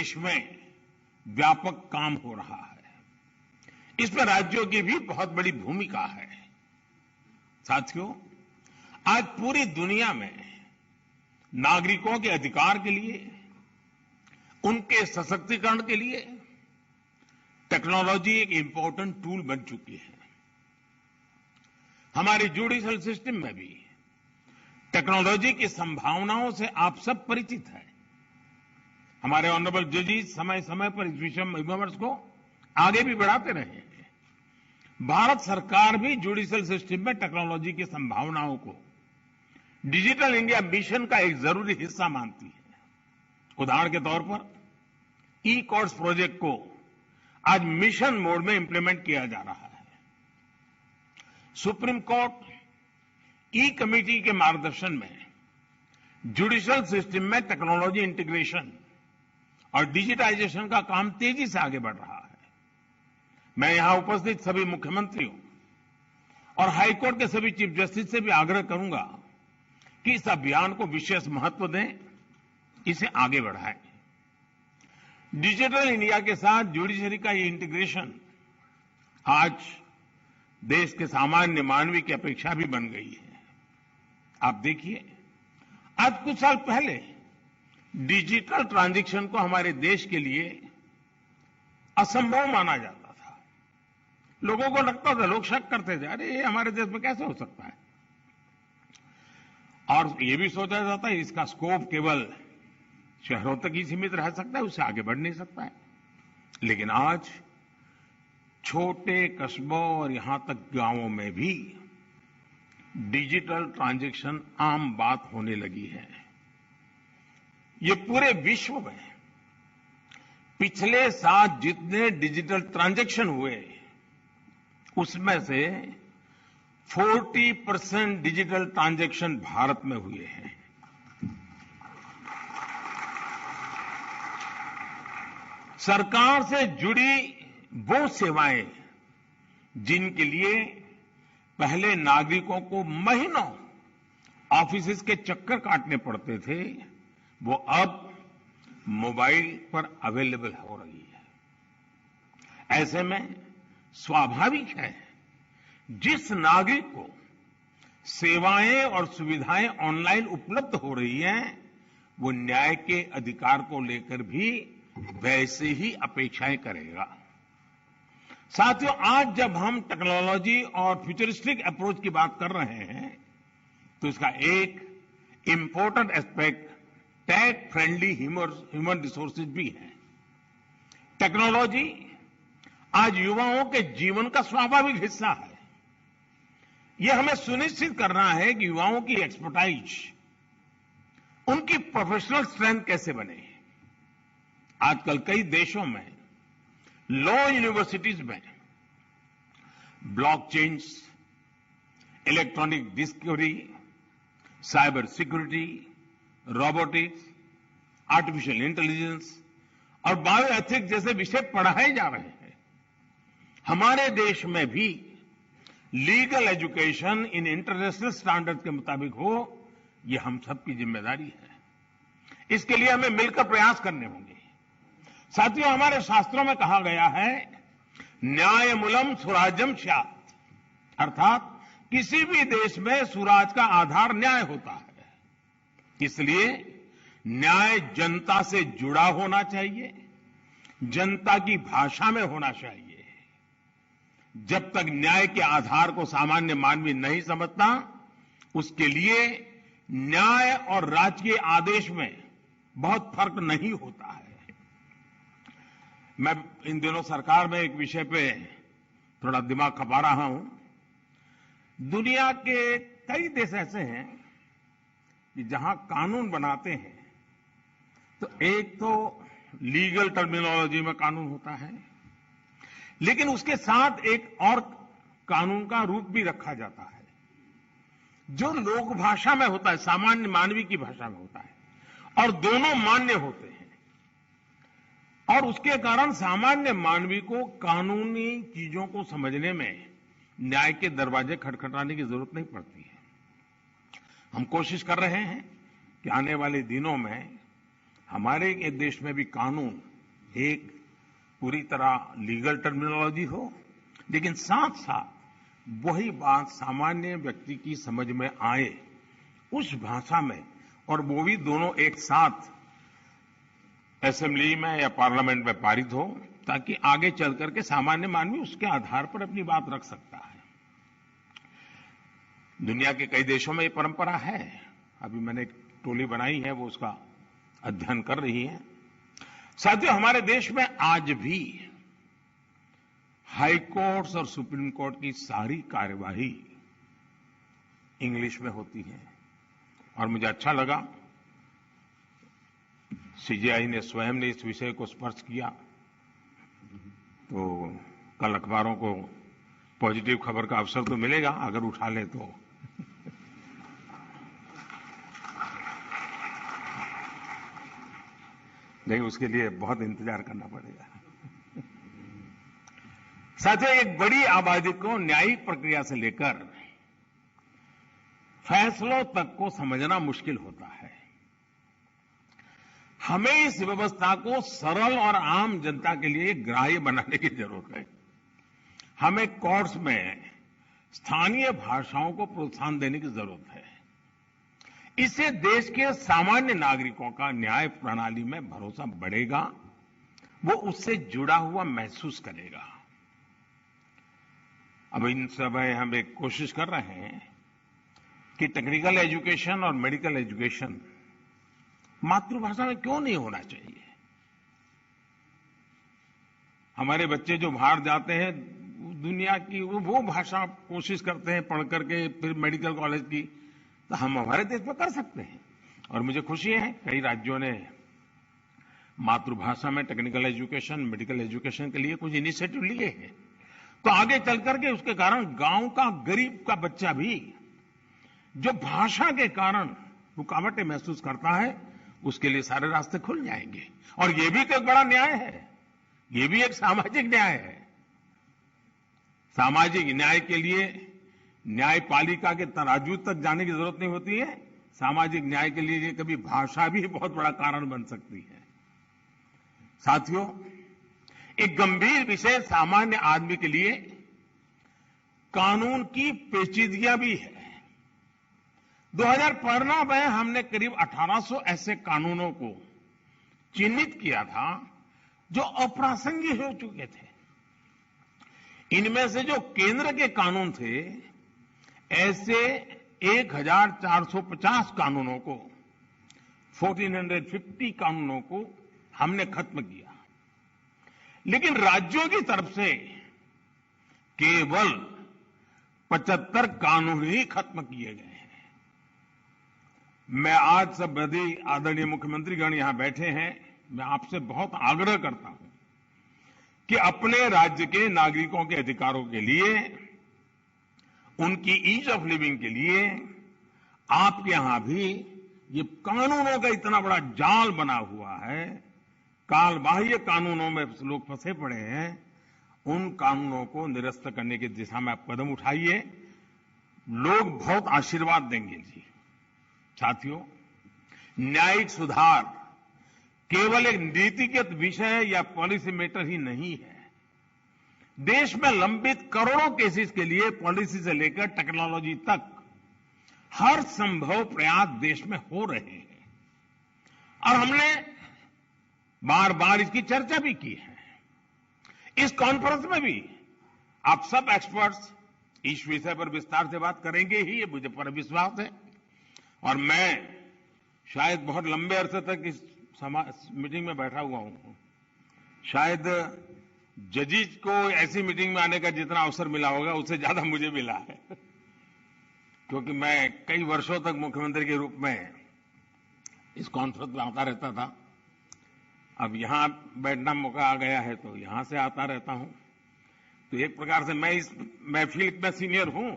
देश में व्यापक काम हो रहा है। इसमें राज्यों की भी बहुत बड़ी भूमिका है। साथियों, आज पूरी दुनिया में नागरिकों के अधिकार के लिए, उनके सशक्तिकरण के लिए टेक्नोलॉजी एक इंपॉर्टेंट टूल बन चुकी है। हमारे जुडिशियल सिस्टम में भी टेक्नोलॉजी की संभावनाओं से आप सब परिचित हैं। हमारे ऑनरेबल जजेस समय समय पर इस विषय में विमर्श को आगे भी बढ़ाते रहे हैं। भारत सरकार भी जुडिशियल सिस्टम में टेक्नोलॉजी की संभावनाओं को डिजिटल इंडिया मिशन का एक जरूरी हिस्सा मानती है। उदाहरण के तौर पर ई कोर्ट्स प्रोजेक्ट को आज मिशन मोड में इंप्लीमेंट किया जा रहा है। सुप्रीम कोर्ट ई कमेटी के मार्गदर्शन में जुडिशियल सिस्टम में टेक्नोलॉजी इंटीग्रेशन और डिजिटाइजेशन का काम तेजी से आगे बढ़ रहा है। मैं यहां उपस्थित सभी मुख्यमंत्रियों और हाईकोर्ट के सभी चीफ जस्टिस से भी आग्रह करूंगा कि इस अभियान को विशेष महत्व दें, इसे आगे बढ़ाएं। डिजिटल इंडिया के साथ जुडिशरी का ये इंटीग्रेशन आज देश के सामान्य मानवी की अपेक्षा भी बन गई है। आप देखिए, आज कुछ साल पहले डिजिटल ट्रांजैक्शन को हमारे देश के लिए असंभव माना जाता था। लोगों को लगता था, लोग शक करते थे, अरे ये हमारे देश में कैसे हो सकता है। और ये भी सोचा जाता है इसका स्कोप केवल शहरों तक ही सीमित रह सकता है, उससे आगे बढ़ नहीं सकता है। लेकिन आज छोटे कस्बों और यहां तक गांवों में भी डिजिटल ट्रांजैक्शन आम बात होने लगी है। ये पूरे विश्व में पिछले साल जितने डिजिटल ट्रांजैक्शन हुए, उसमें से 40% डिजिटल ट्रांजैक्शन भारत में हुए हैं। सरकार से जुड़ी वो सेवाएं जिनके लिए पहले नागरिकों को महीनों ऑफिस के चक्कर काटने पड़ते थे, वो अब मोबाइल पर अवेलेबल हो रही है। ऐसे में स्वाभाविक है, जिस नागरिक को सेवाएं और सुविधाएं ऑनलाइन उपलब्ध हो रही हैं, वो न्याय के अधिकार को लेकर भी वैसे ही अपेक्षाएं करेगा। साथियों, आज जब हम टेक्नोलॉजी और फ्यूचरिस्टिक अप्रोच की बात कर रहे हैं, तो इसका एक important aspect tech friendly human resources भी है। टेक्नोलॉजी आज युवाओं के जीवन का स्वाभाविक हिस्सा है। यह हमें सुनिश्चित करना है कि युवाओं की एक्सपर्टाइज, उनकी प्रोफेशनल स्ट्रेंथ कैसे बने। आजकल कई देशों में लॉ यूनिवर्सिटीज में blockchains, electronic discovery, cyber security, robotics, artificial intelligence और बायो एथिक्स जैसे विषय पढ़ाए जा रहे हैं। हमारे देश में भी legal education in international standard के मुताबिक हो, यह हम सबकी जिम्मेदारी है। इसके लिए हमें मिलकर प्रयास करने होंगे। साथियों, हमारे शास्त्रों में कहा गया है, न्यायमूलम स्वराज्यम स्यात्, अर्थात किसी भी देश में स्वराज का आधार न्याय होता है। इसलिए न्याय जनता से जुड़ा होना चाहिए, जनता की भाषा में होना चाहिए। जब तक न्याय के आधार को सामान्य मानवी नहीं समझता, उसके लिए न्याय और राजकीय आदेश में बहुत फर्क नहीं होता है। मैं इन दिनों सरकार में एक विषय पे थोड़ा दिमाग खपा रहा हूं। दुनिया के कई देश ऐसे हैं कि जहां कानून बनाते हैं, तो एक तो लीगल टर्मिनोलॉजी में कानून होता है, लेकिन उसके साथ एक और कानून का रूप भी रखा जाता है, जो लोक भाषा में होता है, सामान्य मानवी की भाषा में होता है, और दोनों मान्य होते हैं। और उसके कारण सामान्य मानवी को कानूनी चीजों को समझने में न्याय के दरवाजे खटखटाने की जरूरत नहीं पड़ती है। हम कोशिश कर रहे हैं कि आने वाले दिनों में हमारे देश में भी कानून एक पूरी तरह लीगल टर्मिनोलॉजी हो, लेकिन साथ साथ वही बात सामान्य व्यक्ति की समझ में आए उस भाषा में, और वो भी दोनों एक साथ असेंबली में या पार्लियामेंट में पारित हो, ताकि आगे चल करके सामान्य मानवी उसके आधार पर अपनी बात रख सकता है। दुनिया के कई देशों में ये परंपरा है। अभी मैंने एक टोली बनाई है, वो उसका अध्ययन कर रही है। साथियों, हमारे देश में आज भी हाई कोर्ट्स और सुप्रीम कोर्ट की सारी कार्यवाही इंग्लिश में होती है, और मुझे अच्छा लगा सीजेआई ने स्वयं ने इस विषय को स्पर्श किया। तो कल अखबारों को पॉजिटिव खबर का अवसर तो मिलेगा अगर उठा ले तो। नहीं, उसके लिए बहुत इंतजार करना पड़ेगा। साथियों, एक बड़ी आबादी को न्यायिक प्रक्रिया से लेकर फैसलों तक को समझना मुश्किल होता है। हमें इस व्यवस्था को सरल और आम जनता के लिए ग्राह्य बनाने की जरूरत है। हमें कोर्ट्स में स्थानीय भाषाओं को प्रोत्साहन देने की जरूरत है। इससे देश के सामान्य नागरिकों का न्याय प्रणाली में भरोसा बढ़ेगा, वो उससे जुड़ा हुआ महसूस करेगा। अब इन समय हम एक कोशिश कर रहे हैं कि टेक्निकल एजुकेशन और मेडिकल एजुकेशन मातृभाषा में क्यों नहीं होना चाहिए। हमारे बच्चे जो बाहर जाते हैं, दुनिया की वो भाषा कोशिश करते हैं पढ़ करके फिर मेडिकल कॉलेज की, तो हम हमारे देश में कर सकते हैं। और मुझे खुशी है कई राज्यों ने मातृभाषा में टेक्निकल एजुकेशन, मेडिकल एजुकेशन के लिए कुछ इनिशिएटिव लिए हैं। तो आगे चल करके उसके कारण गांव का गरीब का बच्चा भी जो भाषा के कारण रुकावटें महसूस करता है, उसके लिए सारे रास्ते खुल जाएंगे। और ये भी एक बड़ा न्याय है, ये भी एक सामाजिक न्याय है। सामाजिक न्याय के लिए न्यायपालिका के तराजू तक जाने की जरूरत नहीं होती है। सामाजिक न्याय के लिए कभी भाषा भी बहुत बड़ा कारण बन सकती है। साथियों, एक गंभीर विषय सामान्य आदमी के लिए कानून की पेचीदगियां भी है। 2015 में हमने करीब 1800 ऐसे कानूनों को चिन्हित किया था जो अप्रासंगिक हो चुके थे। इनमें से जो केंद्र के कानून थे, ऐसे 1450 कानूनों को, 1450 कानूनों को हमने खत्म किया। लेकिन राज्यों की तरफ से केवल 75 कानून ही खत्म किए गए हैं। मैं आज सब बड़ी आदरणीय मुख्यमंत्रीगण यहां बैठे हैं, मैं आपसे बहुत आग्रह करता हूं कि अपने राज्य के नागरिकों के अधिकारों के लिए, उनकी ईज ऑफ लिविंग के लिए आपके यहां भी ये कानूनों का इतना बड़ा जाल बना हुआ है, कालबाह्य कानूनों में लोग फंसे पड़े हैं, उन कानूनों को निरस्त करने की दिशा में आप कदम उठाइए। लोग बहुत आशीर्वाद देंगे जी। साथियों, न्यायिक सुधार केवल एक नीतिगत विषय या पॉलिसी मैटर ही नहीं है। देश में लंबित करोड़ों केसेस के लिए पॉलिसी से लेकर टेक्नोलॉजी तक हर संभव प्रयास देश में हो रहे हैं, और हमने बार बार इसकी चर्चा भी की है। इस कॉन्फ्रेंस में भी आप सब एक्सपर्ट्स इस विषय पर विस्तार से बात करेंगे ही, ये मुझे पर विश्वास है। और मैं शायद बहुत लंबे अरसे तक इस मीटिंग में बैठा हुआ हूं। शायद जजेस को ऐसी मीटिंग में आने का जितना अवसर मिला होगा, उससे ज्यादा मुझे मिला है, क्योंकि मैं कई वर्षों तक मुख्यमंत्री के रूप में इस कॉन्फ्रेंस में आता रहता था। अब यहां बैठना मौका आ गया है तो यहां से आता रहता हूं। तो एक प्रकार से मैं इस महफिल में सीनियर हूं।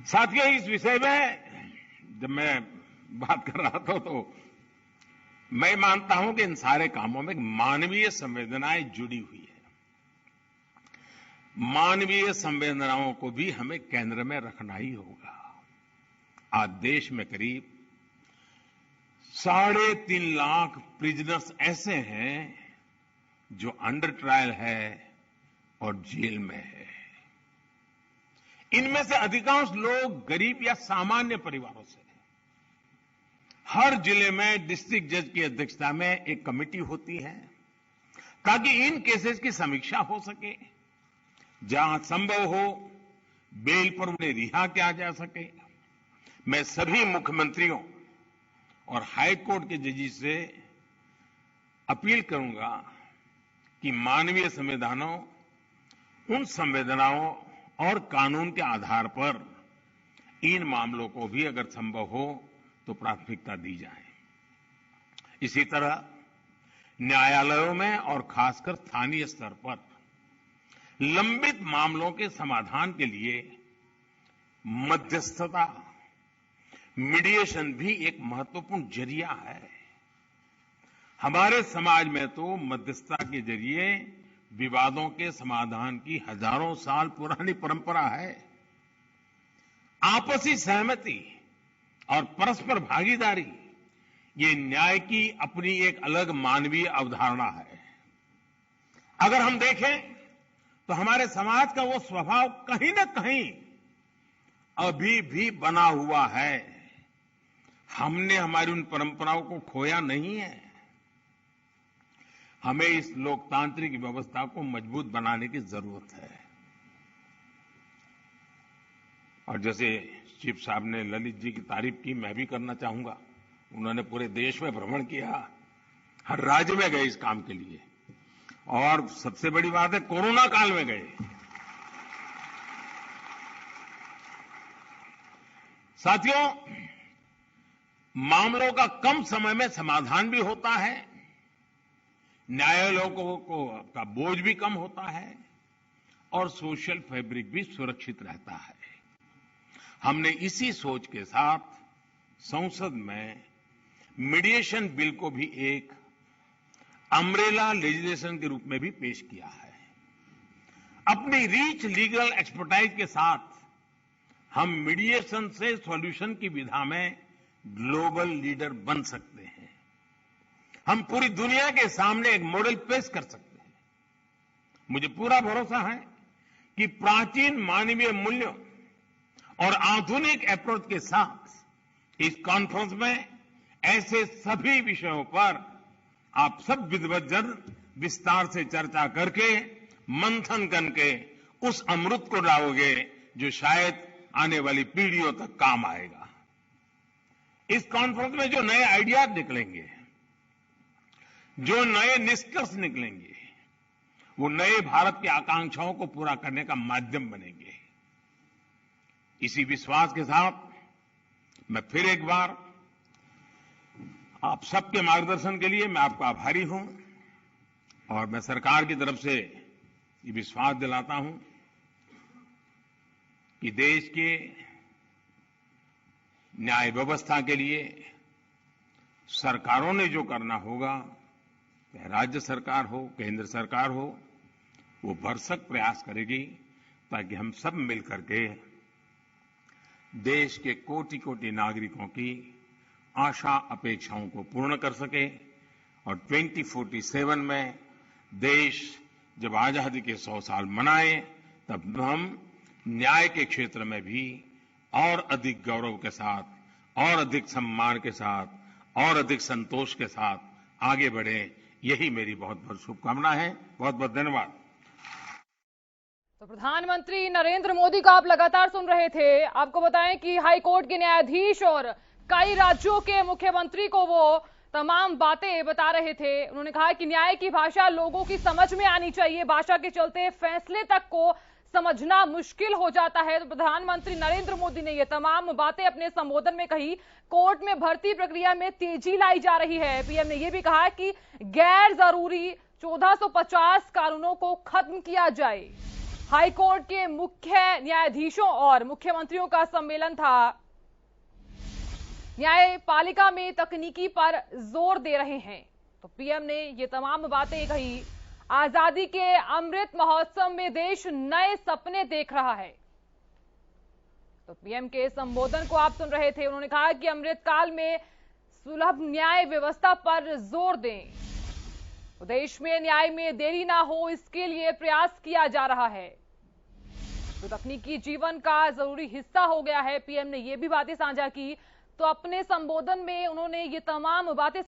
साथियों, इस विषय में जब मैं बात कर रहा था तो मैं मानता हूं कि इन सारे कामों में मानवीय संवेदनाएं जुड़ी हुई है। मानवीय संवेदनाओं को भी हमें केंद्र में रखना ही होगा। आज देश में करीब 3.5 लाख प्रिजनर्स ऐसे हैं जो अंडर ट्रायल है और जेल में है। इनमें से अधिकांश लोग गरीब या सामान्य परिवारों से हैं। हर जिले में डिस्ट्रिक्ट जज की अध्यक्षता में एक कमेटी होती है ताकि इन केसेस की समीक्षा हो सके, जहां संभव हो बेल पर उन्हें रिहा किया जा सके। मैं सभी मुख्यमंत्रियों और हाई कोर्ट के जजेस से अपील करूंगा कि मानवीय संवेदनाओं और कानून के आधार पर इन मामलों को भी अगर संभव हो तो प्राथमिकता दी जाए। इसी तरह न्यायालयों में और खासकर स्थानीय स्तर पर लंबित मामलों के समाधान के लिए मध्यस्थता, मीडिएशन भी एक महत्वपूर्ण जरिया है। हमारे समाज में तो मध्यस्थता के जरिए विवादों के समाधान की हजारों साल पुरानी परंपरा है। आपसी सहमति और परस्पर भागीदारी ये न्याय की अपनी एक अलग मानवीय अवधारणा है। अगर हम देखें तो हमारे समाज का वो स्वभाव कहीं न कहीं अभी भी बना हुआ है। हमने हमारी उन परंपराओं को खोया नहीं है। हमें इस लोकतांत्रिक व्यवस्था को मजबूत बनाने की जरूरत है। और जैसे चीफ साहब ने ललित जी की तारीफ की, मैं भी करना चाहूंगा। उन्होंने पूरे देश में भ्रमण किया, हर राज्य में गए इस काम के लिए, और सबसे बड़ी बात है कोरोना काल में गए। साथियों, मामलों का कम समय में समाधान भी होता है, न्यायालयों का बोझ भी कम होता है और सोशल फैब्रिक भी सुरक्षित रहता है। हमने इसी सोच के साथ संसद में मीडिएशन बिल को भी एक अम्ब्रेला लेजिस्लेशन के रूप में भी पेश किया है। अपनी रीच लीगल एक्सपर्टाइज के साथ हम मीडिएशन से सॉल्यूशन की विधा में ग्लोबल लीडर बन सकते हैं। हम पूरी दुनिया के सामने एक मॉडल पेश कर सकते हैं। मुझे पूरा भरोसा है कि प्राचीन मानवीय मूल्यों और आधुनिक अप्रोच के साथ इस कॉन्फ्रेंस में ऐसे सभी विषयों पर आप सब विद्वज्जन विस्तार से चर्चा करके, मंथन करके उस अमृत को लाओगे जो शायद आने वाली पीढ़ियों तक काम आएगा। इस कॉन्फ्रेंस में जो नए आइडियाज निकलेंगे, जो नए निष्कर्ष निकलेंगे, वो नए भारत की आकांक्षाओं को पूरा करने का माध्यम बनेंगे। इसी विश्वास के साथ मैं फिर एक बार आप सबके मार्गदर्शन के लिए मैं आपका आभारी हूं, और मैं सरकार की तरफ से ये विश्वास दिलाता हूं कि देश के न्याय व्यवस्था के लिए सरकारों ने जो करना होगा, चाहे राज्य सरकार हो, केंद्र सरकार हो, वो भरसक प्रयास करेगी ताकि हम सब मिलकर के देश के कोटि कोटि नागरिकों की आशा अपेक्षाओं को पूर्ण कर सके। और 2047 में देश जब आजादी के 100 साल मनाए, तब हम न्याय के क्षेत्र में भी और अधिक गौरव के साथ, और अधिक सम्मान के साथ, और अधिक संतोष के साथ आगे बढ़े। यही मेरी बहुत बहुत शुभकामना है। बहुत बहुत धन्यवाद। तो प्रधानमंत्री नरेंद्र मोदी का आप लगातार सुन रहे थे। आपको बताएं कि हाई कोर्ट के न्यायाधीश और कई राज्यों के मुख्यमंत्री को वो तमाम बातें बता रहे थे। उन्होंने कहा कि न्याय की भाषा लोगों की समझ में आनी चाहिए, भाषा के चलते फैसले तक को समझना मुश्किल हो जाता है। तो प्रधानमंत्री नरेंद्र मोदी ने ये तमाम बातें अपने संबोधन में कही। कोर्ट में भर्ती प्रक्रिया में तेजी लाई जा रही है। पीएम ने यह भी कहा कि गैर जरूरी 1450 कानूनों को खत्म किया जाए। हाई कोर्ट के मुख्य न्यायाधीशों और मुख्यमंत्रियों का सम्मेलन था। न्यायपालिका में तकनीकी पर जोर दे रहे हैं। तो पीएम ने ये तमाम बातें कही। आजादी के अमृत महोत्सव में देश नए सपने देख रहा है। तो पीएम के संबोधन को आप सुन रहे थे। उन्होंने कहा कि अमृतकाल में सुलभ न्याय व्यवस्था पर जोर दें। तो देश में न्याय में देरी ना हो, इसके लिए प्रयास किया जा रहा है। तो तकनीकी जीवन का जरूरी हिस्सा हो गया है। पीएम ने ये भी बातें साझा की। तो अपने संबोधन में उन्होंने ये तमाम बातें